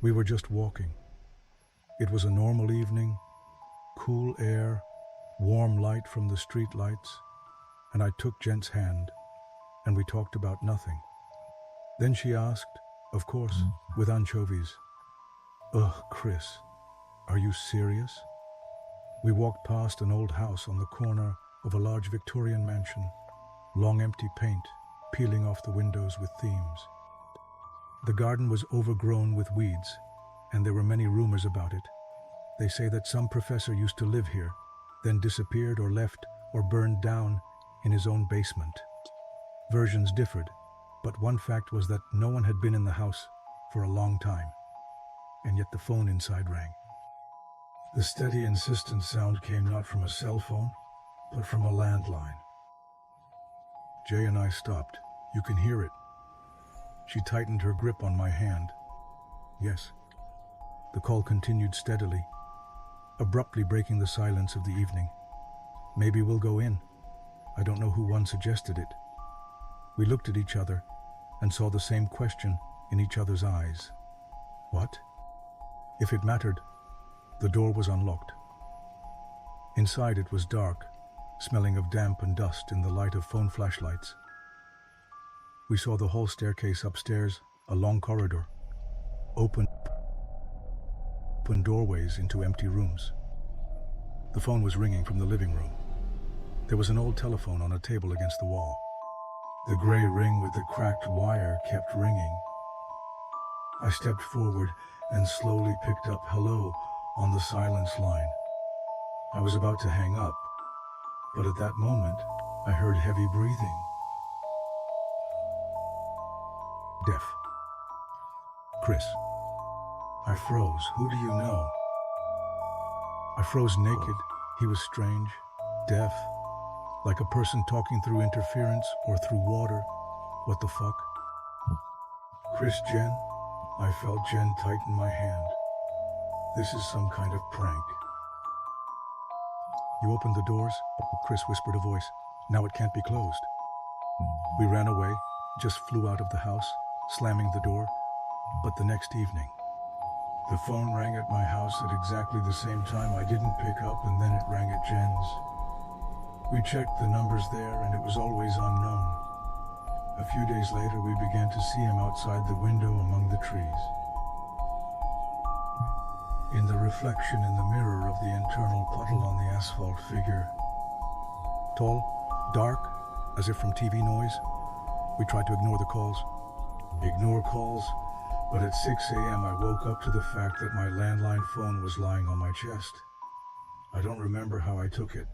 We were just walking. It was a normal evening, cool air, warm light from the street lights, and I took Jen's hand, and we talked about nothing. Then she asked, of course, with anchovies, "Ugh, Chris, are you serious?" We walked past an old house on the corner of a large Victorian mansion, long empty paint peeling off the windows with themes. The garden was overgrown with weeds, and there were many rumors about it. They say that some professor used to live here, then disappeared or left or burned down in his own basement. Versions differed, but one fact was that no one had been in the house for a long time, and yet the phone inside rang. The steady, insistent sound came not from a cell phone, but from a landline. Jay and I stopped. "You can hear it." She tightened her grip on my hand. "Yes." The call continued steadily, abruptly breaking the silence of the evening. "Maybe we'll go in." I don't know who one suggested it. We looked at each other and saw the same question in each other's eyes. What? If it mattered, the door was unlocked. Inside it was dark, smelling of damp and dust in the light of phone flashlights. We saw the whole staircase upstairs, a long corridor, open doorways into empty rooms. The phone was ringing from the living room. There was an old telephone on a table against the wall. The gray ring with the cracked wire kept ringing. I stepped forward and slowly picked up "hello" on the silence line. I was about to hang up, but at that moment, I heard heavy breathing. Deaf. Chris. I froze. "Who do you know?" I froze naked. He was strange, deaf, like a person talking through interference or through water. What the fuck? "Chris, Jen?" I felt Jen tighten my hand. "This is some kind of prank." "You opened the doors?" Chris whispered a voice. "Now it can't be closed." We ran away, just flew out of the house, slamming the door. But the next evening, the phone rang at my house at exactly the same time. I didn't pick up, and then it rang at Jen's. We checked the numbers there, and it was always unknown. A few days later, we began to see him outside the window among the trees. In the reflection in the mirror of the internal puddle on the asphalt figure. Tall, dark, as if from TV noise. We tried to ignore the calls. Ignore calls, but at 6 a.m. I woke up to the fact that my landline phone was lying on my chest. I don't remember how I took it.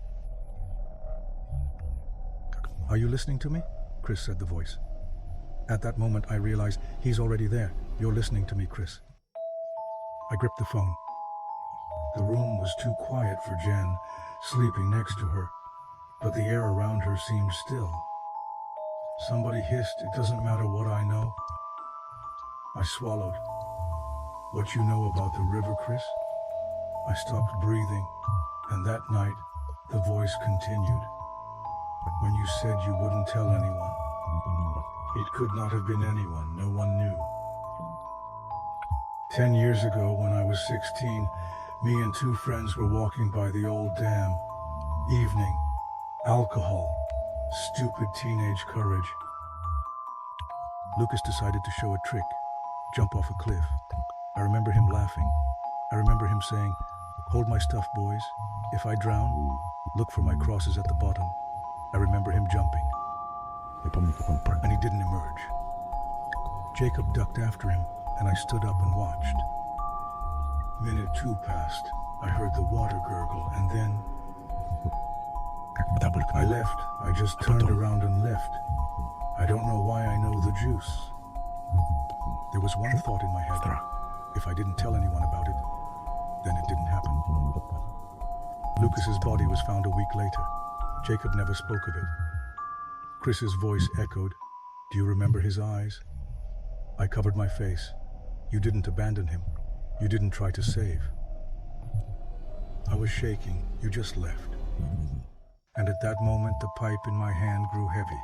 "Are you listening to me?" Chris said the voice. At that moment, I realized he's already there. "You're listening to me, Chris." I gripped the phone. The room was too quiet for Jen, sleeping next to her, but the air around her seemed still. Somebody hissed, "It doesn't matter what I know." I swallowed. "What you know about the river, Chris?" I stopped breathing, and that night, the voice continued. "When you said you wouldn't tell anyone, it could not have been anyone. No one knew." 10 years ago, when I was 16, me and two friends were walking by the old dam. Evening. Alcohol. Stupid teenage courage. Lucas decided to show a trick. Jump off a cliff. I remember him laughing. I remember him saying, "Hold my stuff, boys. If I drown, look for my crosses at the bottom." I remember him jumping. And he didn't emerge. Jacob ducked after him, and I stood up and watched. Minute 2 passed. I heard the water gurgle, and then I left. I just turned around and left. I don't know why I know the juice. There was one thought in my head. If I didn't tell anyone about it, then it didn't happen. Lucas's body was found a week later. Jacob never spoke of it. Chris's voice echoed. "Do you remember his eyes?" I covered my face. "You didn't abandon him. You didn't try to save." I was shaking. "You just left." And at that moment, the pipe in my hand grew heavy.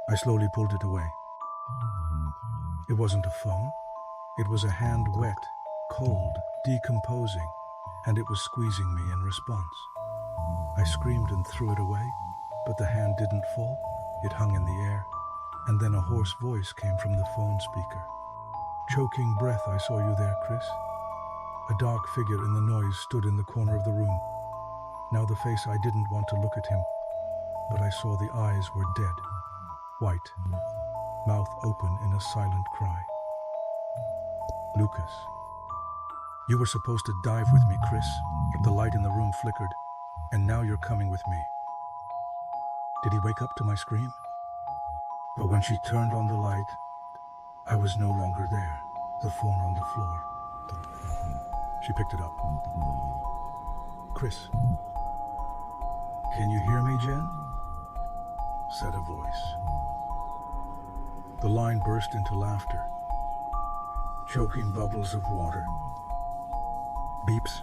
I slowly pulled it away. It wasn't a phone. It was a hand wet, cold, decomposing, and it was squeezing me in response. I screamed and threw it away, but the hand didn't fall. It hung in the air, and then a hoarse voice came from the phone speaker. Choking breath, I saw you there, Chris. A dark figure in the noise stood in the corner of the room. Now the face, I didn't want to look at him, but I saw the eyes were dead, white, mouth open in a silent cry. Lucas. You were supposed to dive with me, Chris. The light in the room flickered, and now you're coming with me. Did he wake up to my scream? But when she turned on the light, I was no longer there. The phone on the floor. She picked it up. Chris. Can you hear me, Jen? Said a voice. The line burst into laughter. Choking bubbles of water. Beeps.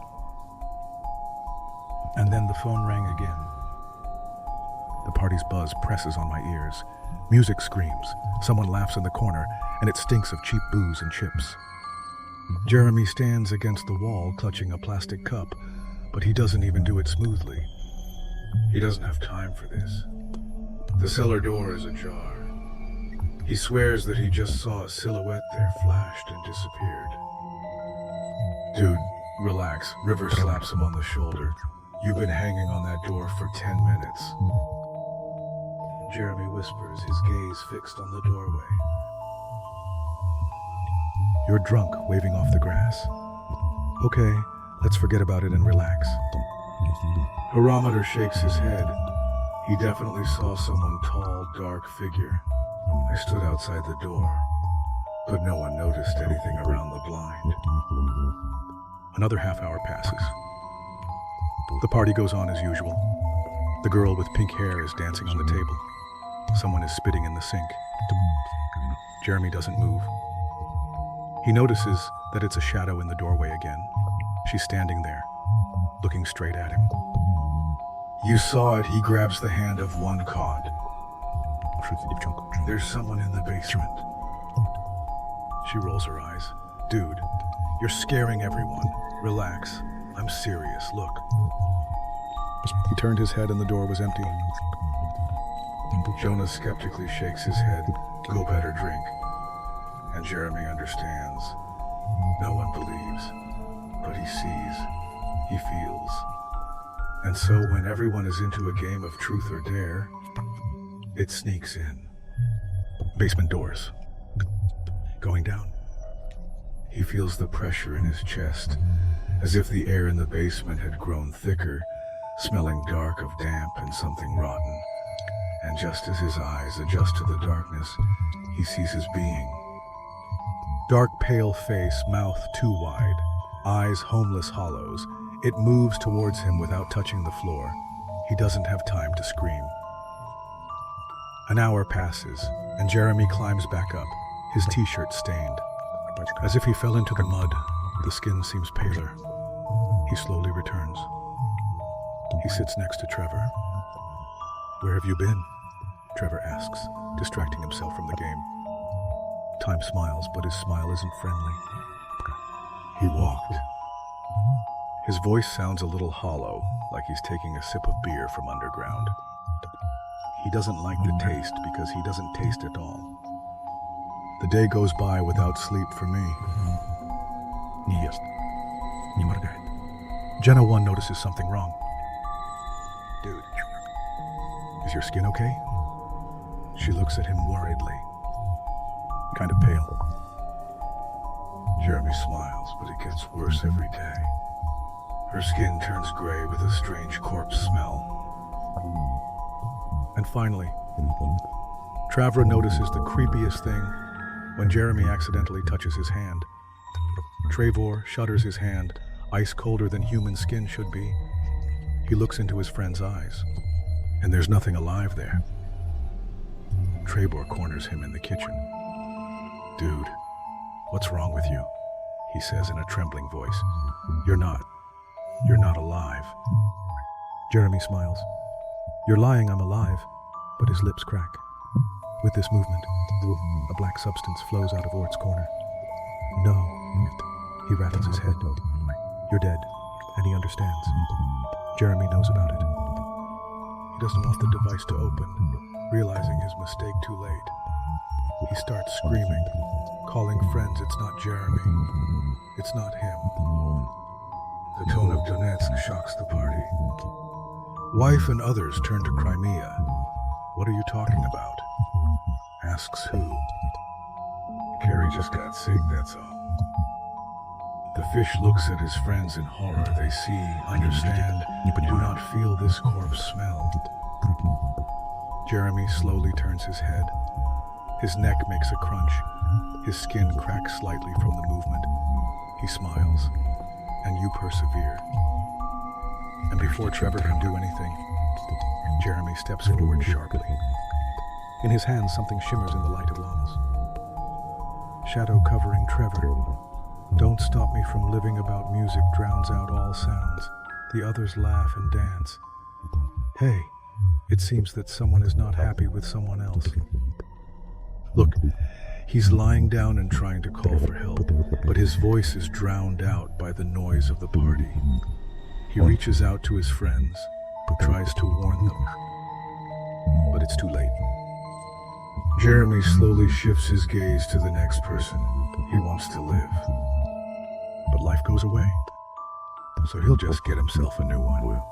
And then the phone rang again. The party's buzz presses on my ears. Music screams. Someone laughs in the corner, and it stinks of cheap booze and chips. Jeremy stands against the wall, clutching a plastic cup, but he doesn't even do it smoothly. He doesn't have time for this. The cellar door is ajar. He swears that he just saw a silhouette there, flashed and disappeared. Dude, relax. River slaps him on the shoulder. You've been hanging on that door for 10 minutes. Jeremy whispers, his gaze fixed on the doorway. You're drunk, waving off the grass. Okay, let's forget about it and relax. Barometer shakes his head. He definitely saw someone tall, dark figure. I stood outside the door, but no one noticed anything around the blind. Another half hour passes. The party goes on as usual. The girl with pink hair is dancing on the table. Someone is spitting in the sink. Jeremy doesn't move. He notices that it's a shadow in the doorway again. She's standing there, looking straight at him. You saw it. He grabs the hand of one cod. There's someone in the basement. She rolls her eyes. Dude, you're scaring everyone. Relax. I'm serious. Look. He turned his head and the door was empty. Jonah skeptically shakes his head. Go better drink. And Jeremy understands. No one believes, but he sees. He feels. And so when everyone is into a game of truth or dare, it sneaks in. Basement doors. Going down. He feels the pressure in his chest, as if the air in the basement had grown thicker, smelling dark of damp and something rotten. And just as his eyes adjust to the darkness, he sees his being. Dark, pale face, mouth too wide, eyes homeless hollows. It moves towards him without touching the floor. He doesn't have time to scream. An hour passes, and Jeremy climbs back up, his t-shirt stained. As if he fell into the mud, the skin seems paler. He slowly returns. He sits next to Trevor. Where have you been? Trevor asks, distracting himself from the game. Time smiles, but his smile isn't friendly. He walked. His voice sounds a little hollow, like he's taking a sip of beer from underground. He doesn't like the taste because he doesn't taste at all. The day goes by without sleep for me. Jenna 1 notices something wrong. Dude, is your skin okay? She looks at him worriedly. Kind of pale. Jeremy smiles, but it gets worse every day. Her skin turns gray with a strange corpse smell. And finally, Trevor notices the creepiest thing when Jeremy accidentally touches his hand. Trevor shudders his hand, ice colder than human skin should be. He looks into his friend's eyes, and there's nothing alive there. Trevor corners him in the kitchen. Dude, what's wrong with you? He says in a trembling voice. You're not alive. Jeremy smiles. You're lying, I'm alive. But his lips crack. With this movement, a black substance flows out of Ort's corner. No. He rattles his head. You're dead, and he understands. Jeremy knows about it. He doesn't want the device to open, realizing his mistake too late. He starts screaming, calling friends. It's not Jeremy. It's not him. The tone of Donetsk shocks the party. Wife and others turn to Crimea. What are you talking about? Asks who. Carrie just got sick, that's all. The fish looks at his friends in horror. They see, understand, but do not feel this corpse smell. Jeremy slowly turns his head. His neck makes a crunch. His skin cracks slightly from the movement. He smiles, and you persevere. And before Trevor can do anything, Jeremy steps forward sharply. In his hands, something shimmers in the light of llamas. Shadow covering Trevor. Don't stop me from living about music drowns out all sounds. The others laugh and dance. Hey, it seems that someone is not happy with someone else. Look, he's lying down and trying to call for help, but his voice is drowned out by the noise of the party. He reaches out to his friends, tries to warn them, but it's too late. Jeremy slowly shifts his gaze to the next person. He wants to live. But life goes away, so he'll just get himself a new one.